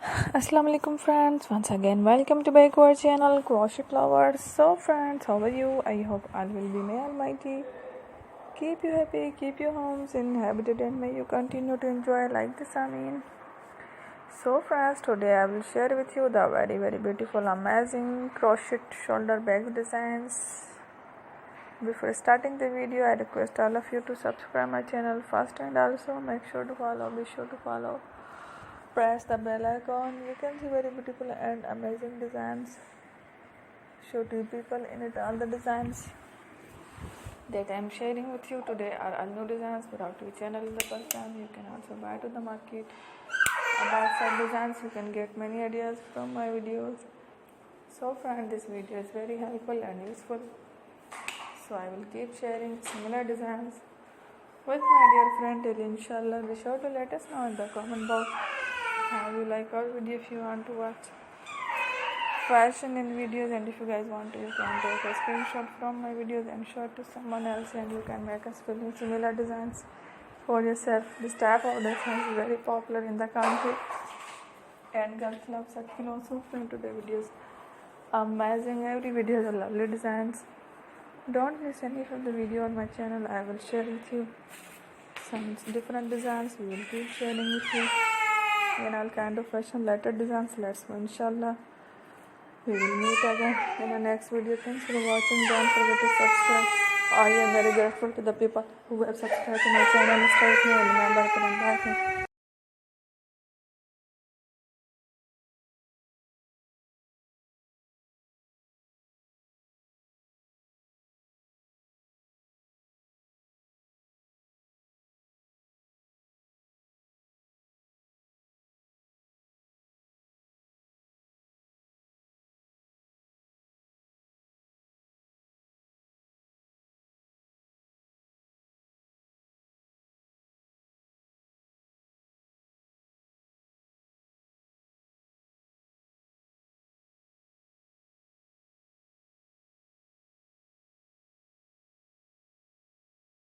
Assalamu alaikum friends, once again welcome to back to our channel Crochet Lovers. So friends, how are you? I hope all will be may almighty keep you happy, keep your homes inhabited, and may you continue to enjoy like this. So friends, today I will share with you the very beautiful amazing crochet shoulder bag designs. Before starting the video, I request all of you to subscribe my channel first, and also be sure to follow, press the bell icon. You can see very beautiful and amazing designs. Show to people in it all the designs that I am sharing with you today are all new designs brought to your channel in the first time. You can also buy to the market about such designs. You can get many ideas from my videos. So friend, this video is very helpful and useful, so I will keep sharing similar designs with my dear friend till inshallah. Be sure to let us know in the comment box how you like our video. If you want to watch fashion in videos, and if you guys want to, you can take a screenshot from my videos and show it to someone else, and you can make us film similar designs for yourself. This type of design is very popular in the country and girls love such, also from today videos. Amazing, every video is a lovely designs. Don't miss any of the video on my channel. I will share with you some different designs. We will keep sharing with you and all kind of fashion related designs. Let's go, inshallah. We will meet again in the next video. Thanks for watching. Don't forget to subscribe. I am very grateful to the people who have subscribed to my channel. Stay with me and remember to bye.